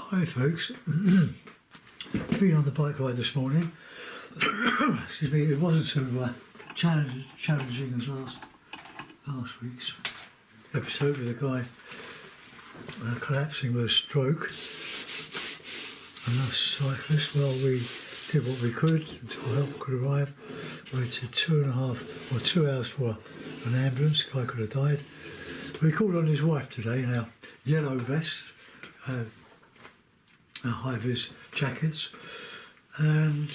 Hi folks, been on the bike ride this morning. Excuse me, it wasn't so challenging as last week's episode with a guy collapsing with a stroke. Another cyclist, well, we did what we could until help could arrive. Waited 2 hours for an ambulance. The guy could have died. We called on his wife today in our yellow vest, our high-vis jackets, and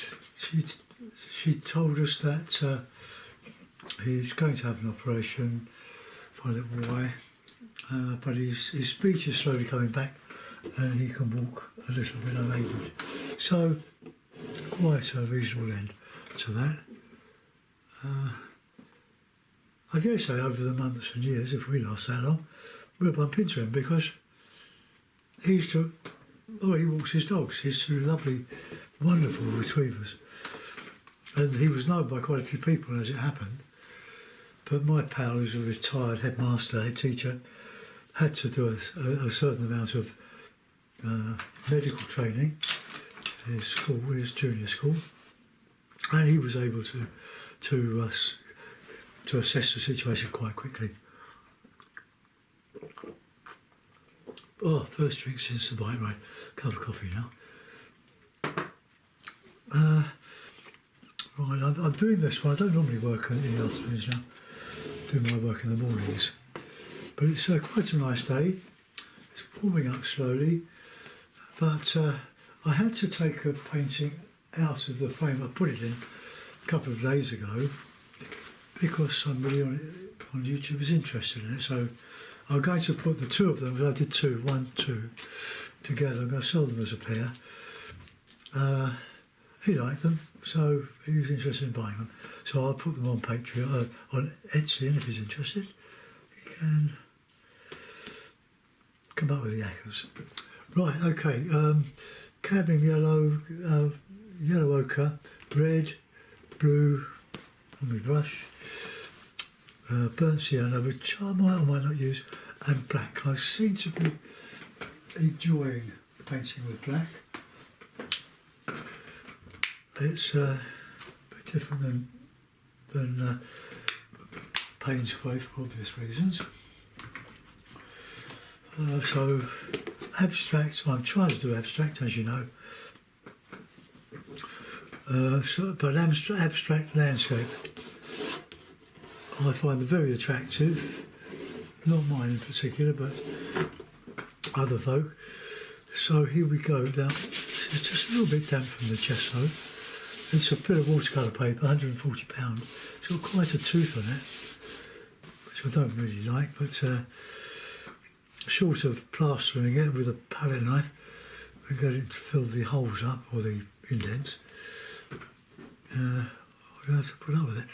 she told us that he's going to have an operation for a little while, but his speech is slowly coming back and he can walk a little bit unaided. So quite a reasonable end to that. I dare say over the months and years, if we last that long, we'll bump into him because he walks his dogs. He's two lovely, wonderful retrievers. And he was known by quite a few people as it happened. But my pal, who's a retired headmaster, head teacher, had to do a certain amount of medical training in his junior school. And he was able to assess the situation quite quickly. Oh, first drink since the bike ride. Cup of coffee now. Right, I'm doing this one. I don't normally work in the afternoons now. I do my work in the mornings. But it's quite a nice day. It's warming up slowly. But I had to take a painting out of the frame I put it in a couple of days ago because somebody on YouTube was interested in it. So I'm going to put the two of them, I did two together. I'm going to sell them as a pair. He liked them, so he was interested in buying them. So I'll put them on Patreon, on Etsy, and if he's interested, he can come up with the acres. Right, okay. Cadmium yellow, yellow ochre, red, blue on my brush, burnt sienna, which I might or might not use, and black. I seem to be enjoying painting with black. It's a bit different than Payne's Grey for obvious reasons. So abstract, I'm trying to do abstract, as you know. But abstract landscape I find them very attractive, not mine in particular, but other folk. So here we go. Now, it's just a little bit damp from the gesso. It's a bit of watercolour paper, £140. It's got quite a tooth on it, which I don't really like, but short of plastering it with a palette knife, we get it to fill the holes up, or the indents. I'm going to have to put up with it.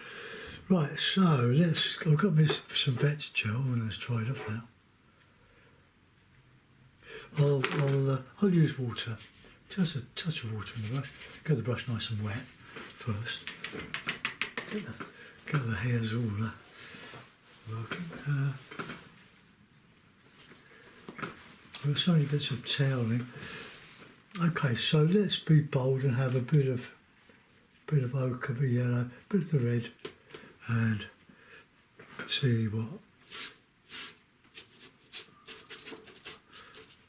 Right, so I've got me some vet gel, and let's try it off now. I'll use water, just a touch of water in the brush. Get the brush nice and wet first. Get the hairs all working. There's so many bits of toweling. Okay, so let's be bold and have a bit of ochre, a bit of yellow, a bit of the red, and see what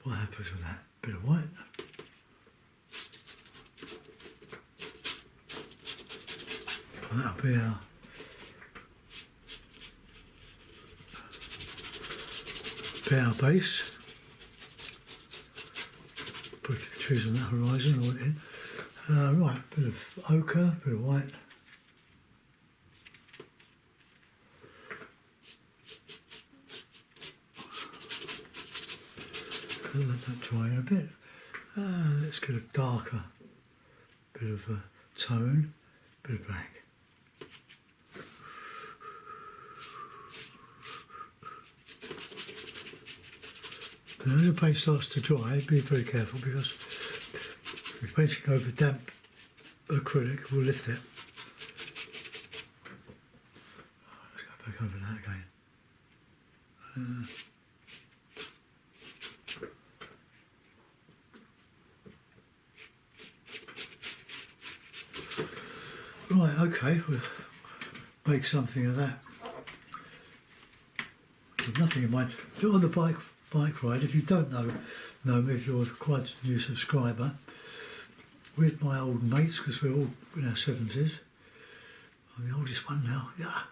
happens with that. Bit of white. And that'll be our base. Put a few trees on that horizon, I want it in. Right, a bit of ochre, a bit of white. Let that dry in a bit. Let's get a darker bit of a tone, bit of black. Now, as the paint starts to dry, be very careful because if you're painting over damp acrylic, we'll lift it. Let's go back over that again. Right, okay, we'll make something of that. There's nothing in mind. On the bike ride, if you don't know me, if you're quite a new subscriber, with my old mates, because we're all in our 70s. I'm the oldest one now, yeah.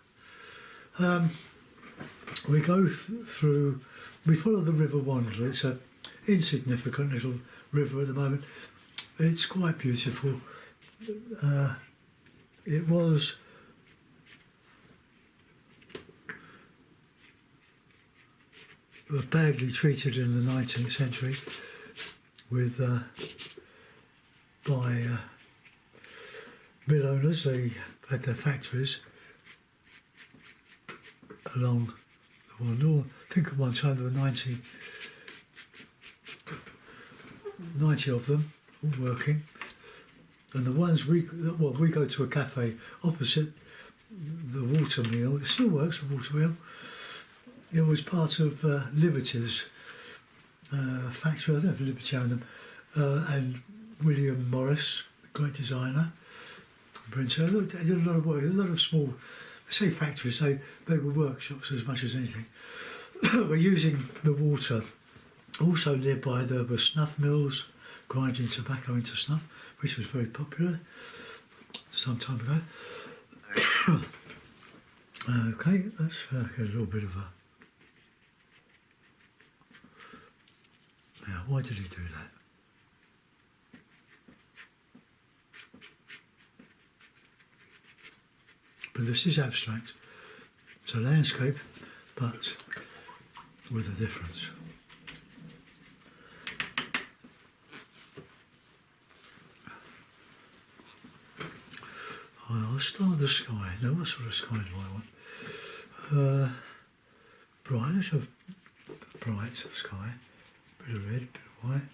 We go through, we follow the River Wanderer. It's an insignificant little river at the moment. It's quite beautiful. It was badly treated in the 19th century with by mill owners. They had their factories along the Wanderer. I think at one time there were 90 of them all working. And the ones we go to a cafe opposite the water mill. It still works, the water mill. It was part of Liberty's factory. I don't know if Liberty owned them. And William Morris, great designer, printer. They did a lot of work. A lot of small, I say factories. They were workshops as much as anything. We're using the water. Also nearby there were snuff mills, grinding tobacco into snuff, which was very popular some time ago. Okay, let's get a little bit of a... Now, why did he do that? But this is abstract. It's a landscape, but with a difference. I'll start the sky. Now, what sort of sky do I want? Bright, let's have a bright sky. Bit of red, bit of white.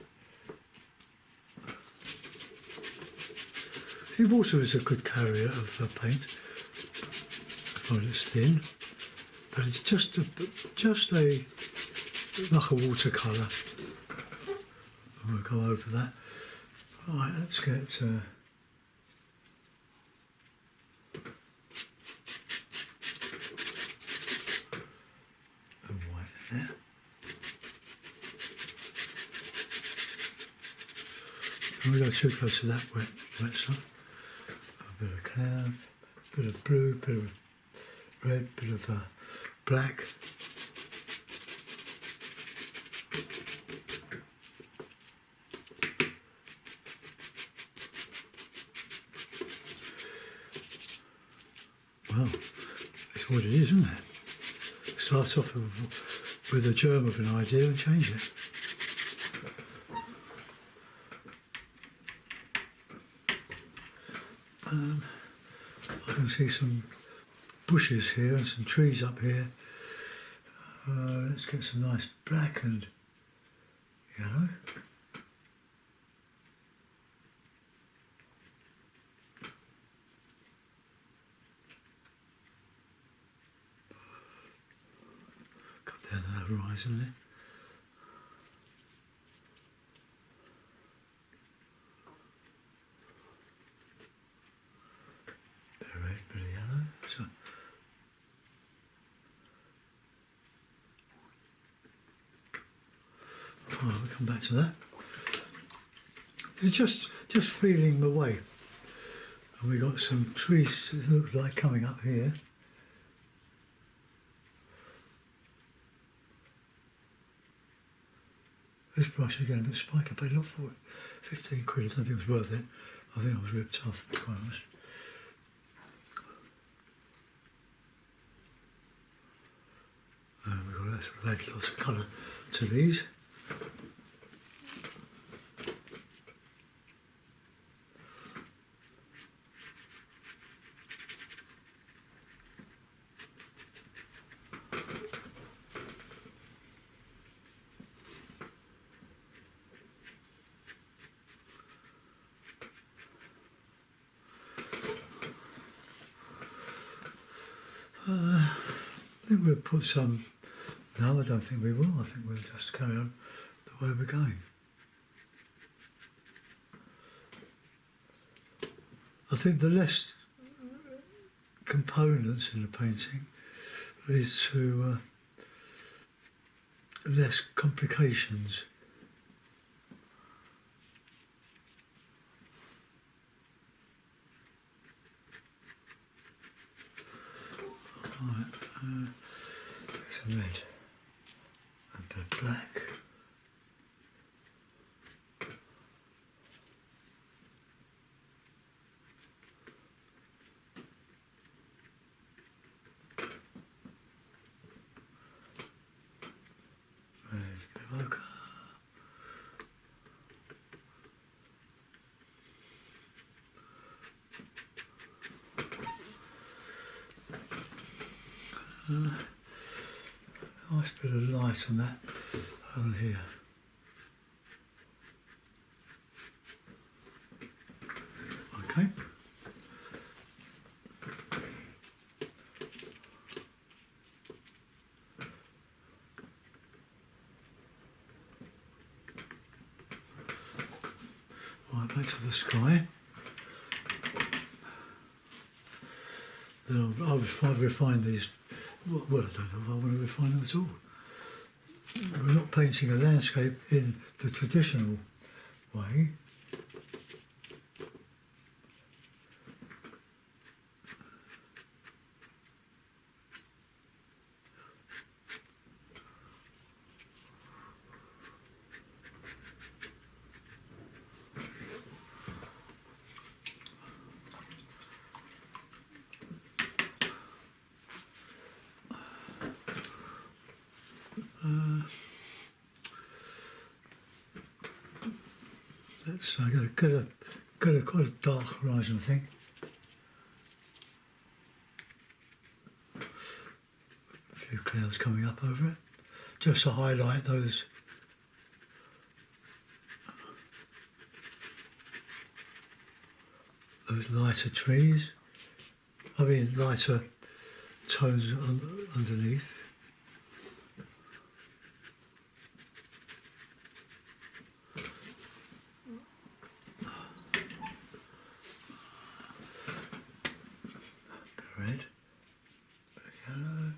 See, water is a good carrier of paint. Well, it's thin, but it's just like a watercolour. We'll go over that. Right, let's get the white in there. Don't go too close to that wet stuff. A bit of cloud, bit of blue, bit of red, bit of black. Well, that's what it is, isn't it? Start off with a germ of an idea and change it. I can see some bushes here and some trees up here. Let's get some nice black and yellow. Come down to the horizon there. Bit of red, bit of yellow. So, we'll come back to that. It's just feeling the way. And we got some trees that look like coming up here. This brush again, a bit spiky. I paid a lot for it. 15 quid, I don't think it was worth it. I think I was ripped off, to be quite honest. We've got to add lots of colour to these. I think we'll put some... No, I don't think we will. I think we'll just carry on the way we're going. I think the less components in the painting leads to less complications. Right, some red and a black. Nice bit of light on that on here. Okay. Right, back to the sky. Then I'll refine these. Well, I don't know if I want to refine them at all. We're not painting a landscape in the traditional way. Let's get a quite a dark horizon, I think. A few clouds coming up over it, just to highlight those lighter trees. I mean lighter tones underneath. Red, yellow.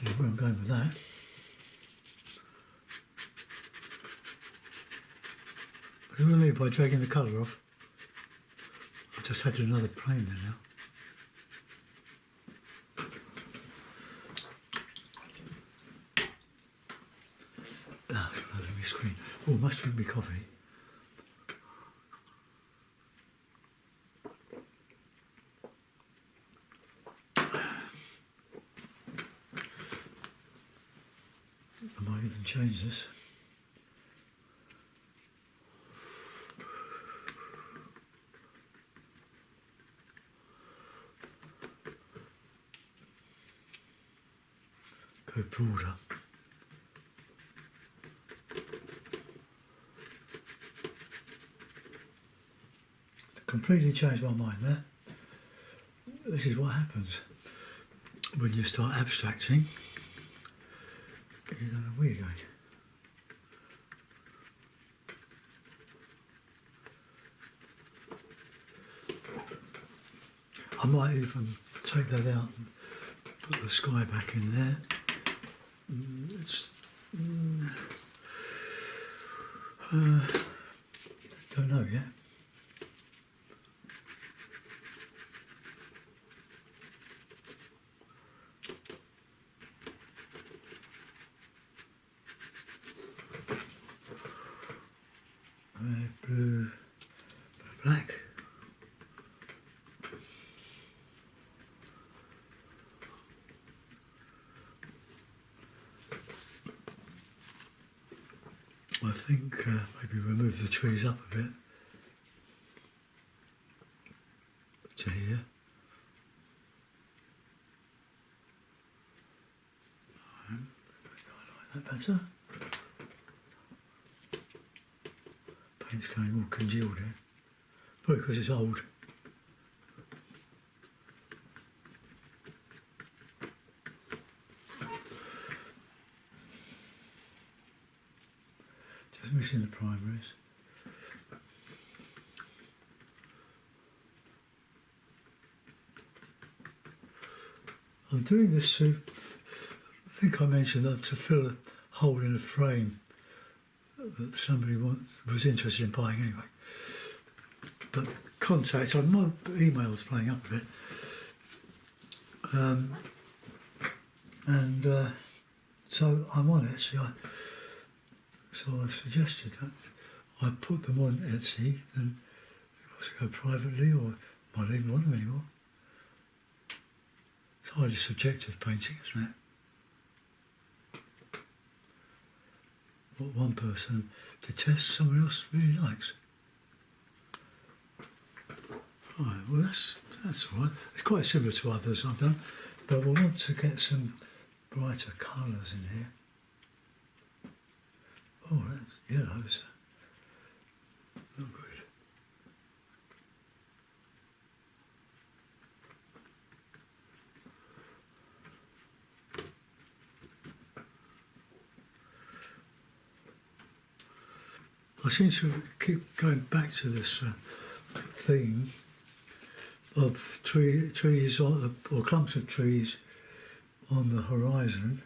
Yeah, where I'm going with that. What do I mean by dragging the colour off? I just had another plane there now. Ah, it's not having my screen. Oh, I must drink my coffee. I might even change this. Go broader. Completely changed my mind there. This is what happens when you start abstracting. You don't know where you're going. I might even take that out and put the sky back in there. Don't know yet. Red, blue, black. I think maybe remove the trees up a bit to here. I like that better. Paint's going all congealed here, probably because it's old. painting the primaries. I'm doing this to, I think I mentioned that, to fill a hole in a frame that somebody was interested in buying anyway. But contact, my email's playing up a bit. So I'm on Etsy. So I've suggested that I put them on Etsy, and if it wants to go privately, or might even want them anymore. It's highly subjective painting, isn't it? What one person detests, someone else really likes. Right, well that's all right. It's quite similar to others I've done, but we'll want to get some brighter colours in here. Oh, that's yellows. Not good. I seem to keep going back to this theme of trees or clumps of trees on the horizon.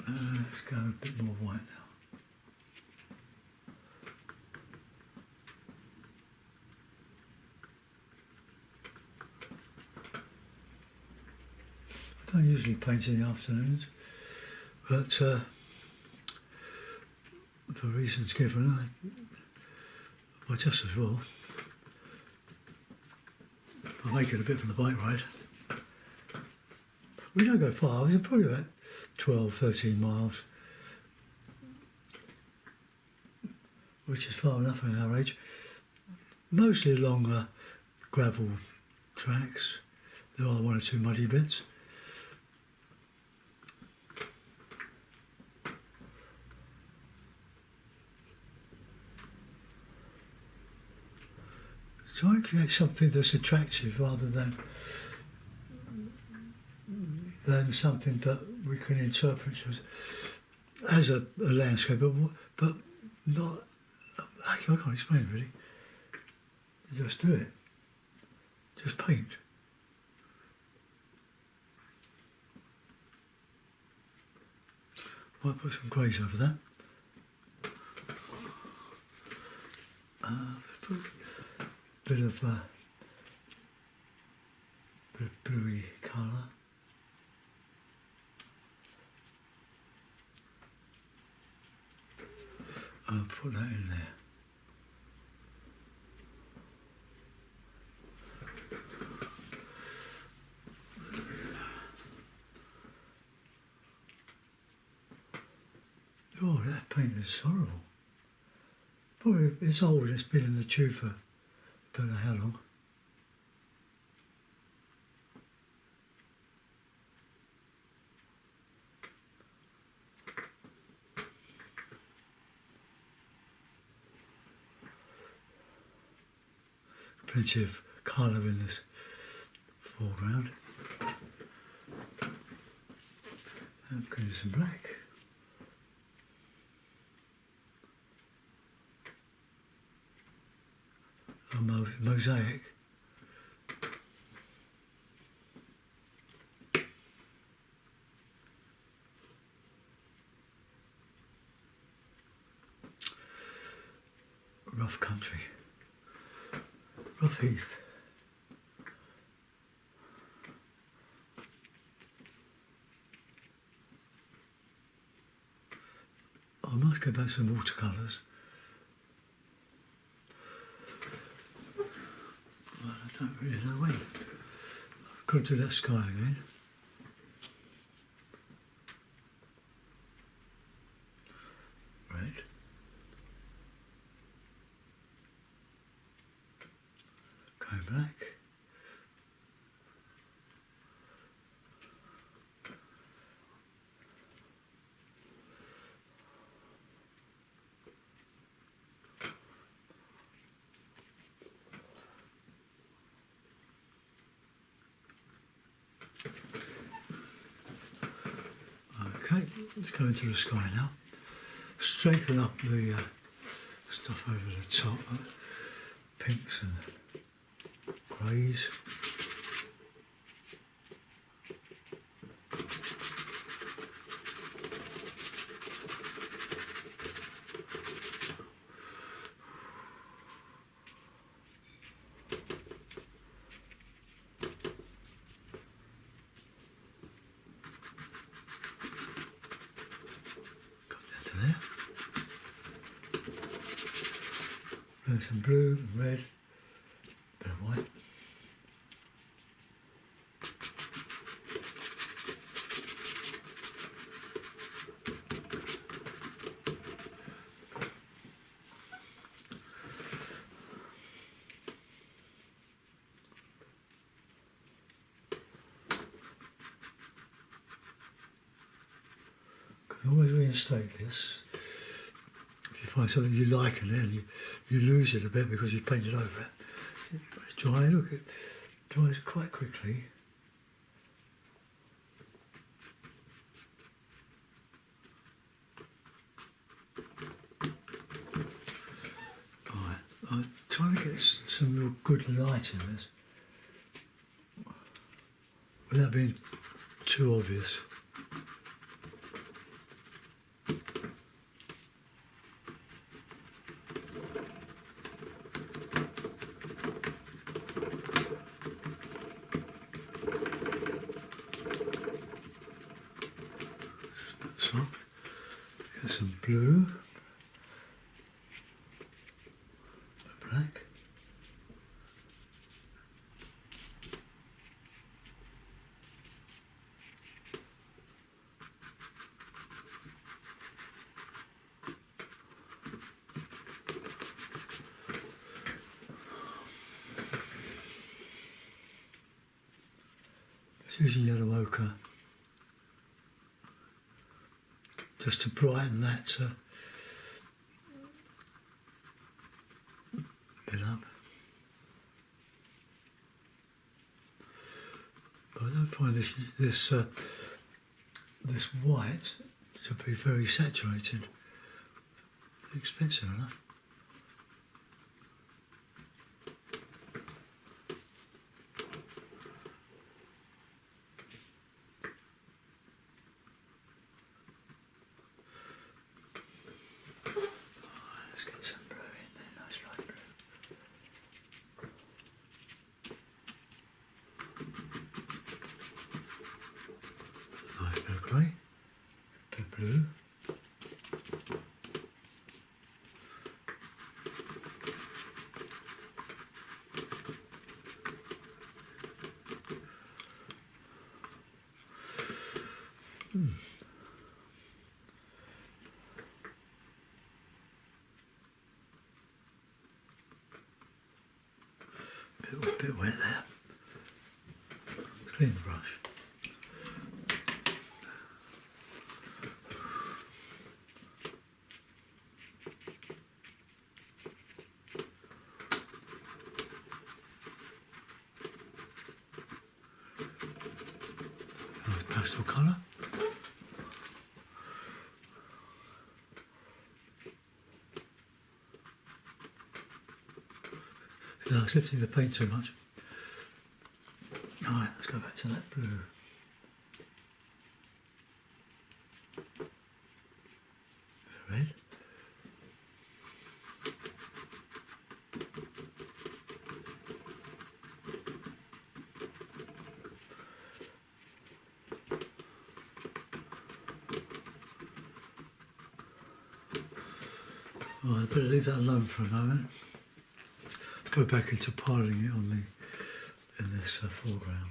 Let's go a bit more white now. I don't usually paint in the afternoons, but for reasons given, well, just as well. I'll make it a bit for the bike ride. We don't go far, we're probably about 12, 13 miles, which is far enough at our age. Mostly along gravel tracks. There are one or two muddy bits. Try and create something that's attractive rather than something that we can interpret as a landscape, but not. I can't explain it really. Just do it. Just paint. Might put some greys over that. Bit of bluey colour. I'll put that in there. Oh, that paint is horrible. Probably it's old, it's been in the tube for don't know how long. Plenty of colour in this foreground. I'm going to do some black. A mosaic. Rough country. Rough heath. I must go back to some watercolours. Well, I don't really know when. I've got to do that sky again. Red. Going black. Okay, let's go into the sky now. Straighten up the stuff over the top, pinks and greys. There. There's some blue, red, bit of white. Can always reinstate this. If you find something you like in there and you lose it a bit because you've painted over it, it's dry, look, it dries quite quickly. Alright, I'm trying to get some real good light in this without being too obvious. Soft. Get some blue, black. Just using yellow ochre just to brighten that bit up. But I don't find this white to be very saturated. It's expensive enough. Let's get some blue in there, nice light blue. Light blue grey, bit blue. Bit wet there. Clean the brush. Nice pastel colour. So I was lifting the paint too much. Alright, let's go back to that blue. Bit of red. Alright, I better leave that alone for a moment. Let's go back into piling it on in this foreground.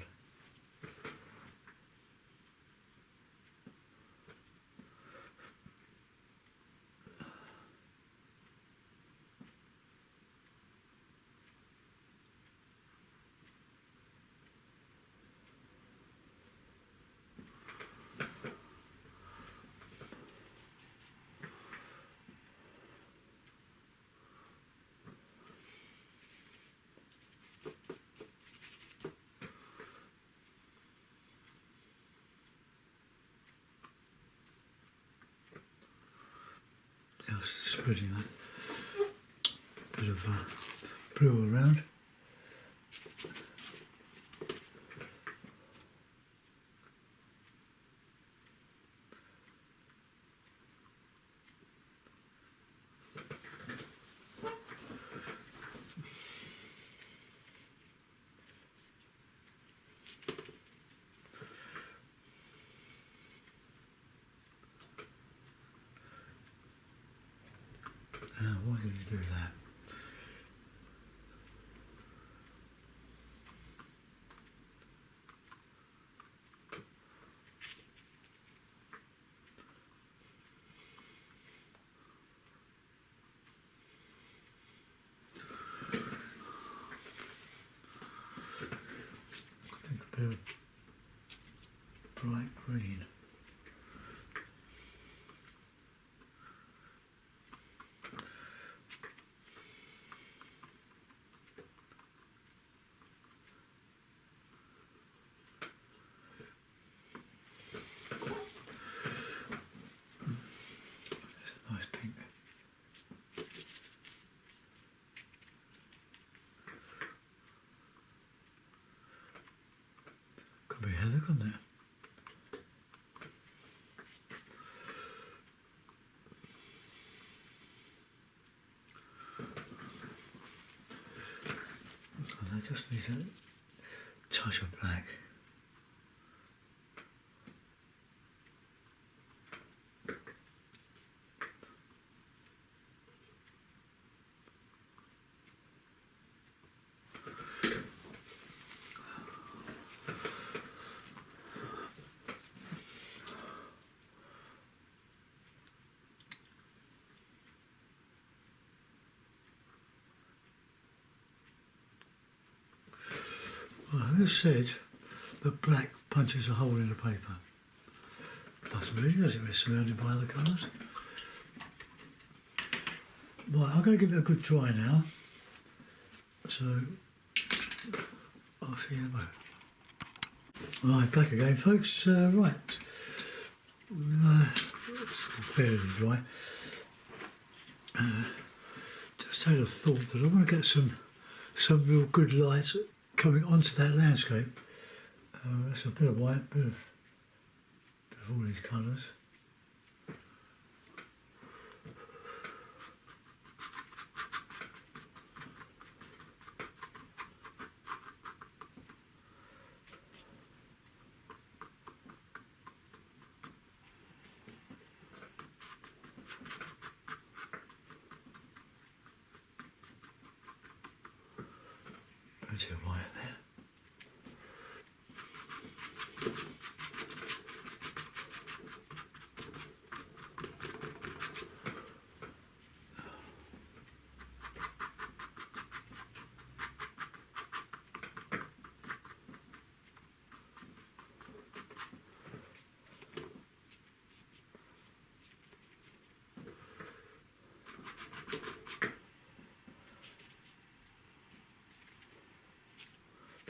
spreading that bit of blue around. Now, why did you do that? I think a bit of bright green. Nice pink. Could be heather, couldn't it? And that just needs a touch of black. Well, who said that black punches a hole in the paper? Doesn't really, does it? We're surrounded by other colours. Right, I'm going to give it a good dry now. So, I'll see you in a moment. Right, back again, folks. Right. It's fairly dry. Just had a thought that I want to get some real good light coming onto that landscape. That's a bit of white, bit of all these colours. Plenty of white there.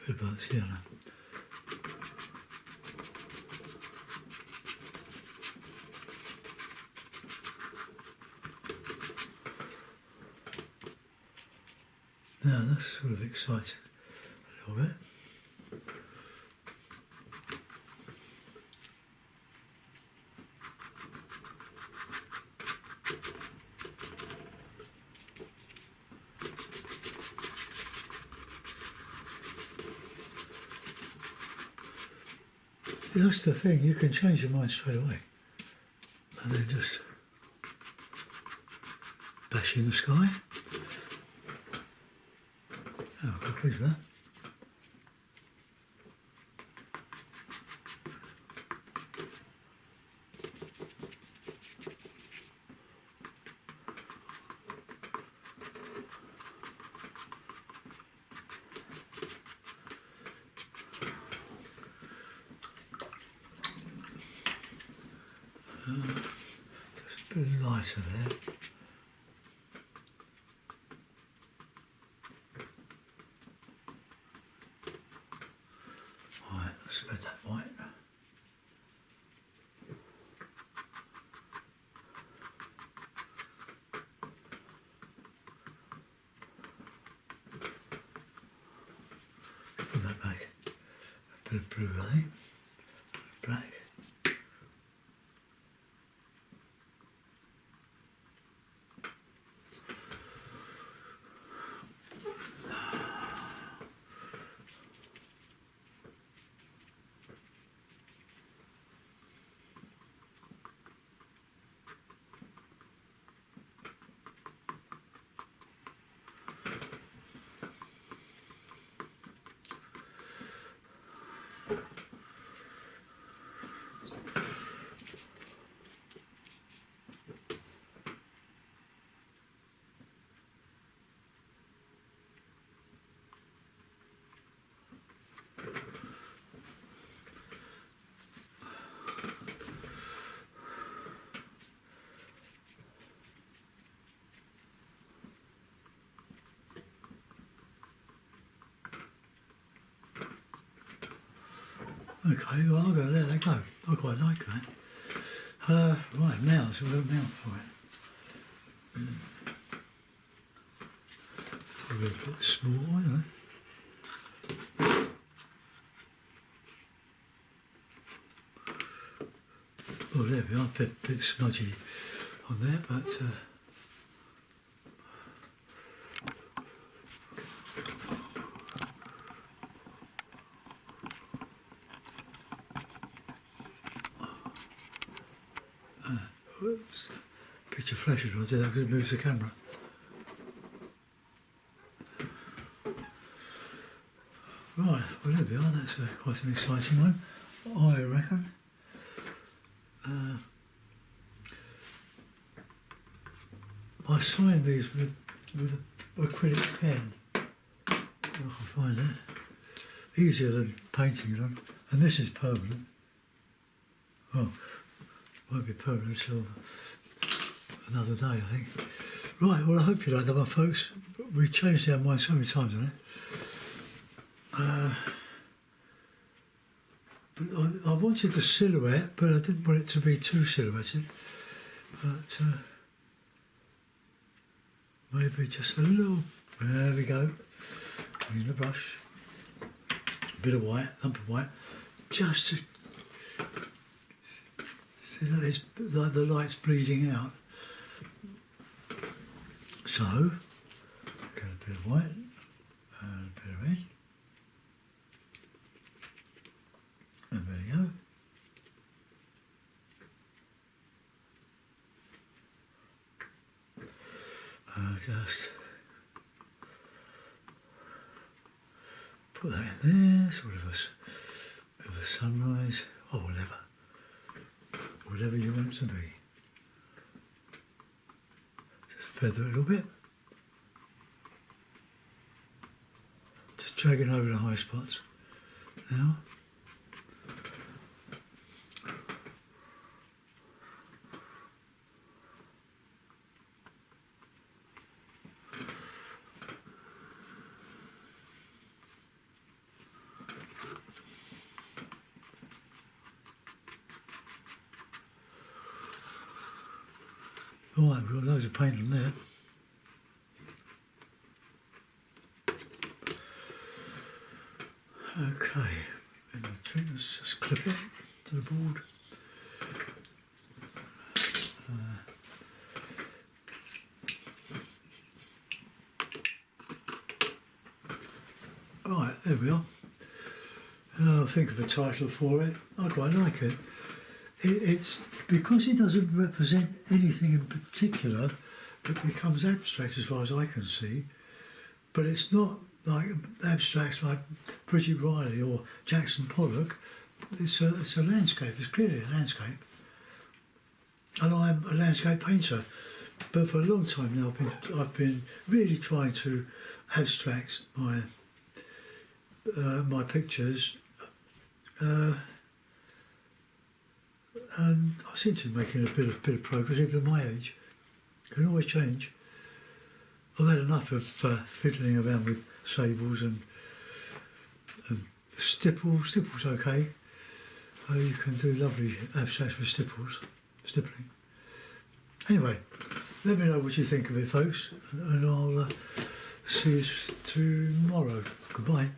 Bit about sienna. Now that's sort of exciting a little bit. Yeah, that's the thing, you can change your mind straight away and then just bash in the sky. Oh, I'm quite pleased with that. Just a bit lighter there. Right, let's spread that white. blue, I think. Black. Okay, well I'm going to let that go. I quite like that. Right, mouth, so we've got a mouth for it. Probably a bit small, you know. Oh, there we are, a bit smudgy on there, but whoops. Picture flashes when I do that because it moves the camera. Right, well there we are, that's quite an exciting one, I reckon. I sign these with an acrylic pen. I can find that. Easier than painting them. And this is permanent. Oh, won't be permanent until another day, I think. Right, well I hope you like that one, folks. We've changed our mind so many times on it. But I wanted the silhouette, but I didn't want it to be too silhouetted. But maybe just a little. There we go. In the brush, a bit of white, lump of white, just to see that it's like the light's bleeding out. So, get a bit of white and a bit of red. And there you go. Just put that in there, sort of a bit of a sunrise, or whatever you want it to be. Just feather it a little bit. Just dragging over the high spots now. Right, we've got loads of paint on there. Okay, and the trick, let's just clip it to the board. Right, there we are. I'll think of a title for it. I quite like it. It's because it doesn't represent anything in particular, it becomes abstract as far as I can see, but it's not like abstracts like Bridget Riley or Jackson Pollock. It's a landscape, it's clearly a landscape. And I'm a landscape painter, but for a long time now I've been really trying to abstract my my pictures. And I seem to be making a bit of progress, even at my age. It can always change. I've had enough of fiddling around with sables and stipples. Stipples okay. You can do lovely abstracts with stippling. Anyway, let me know what you think of it, folks, and I'll see you tomorrow. Goodbye.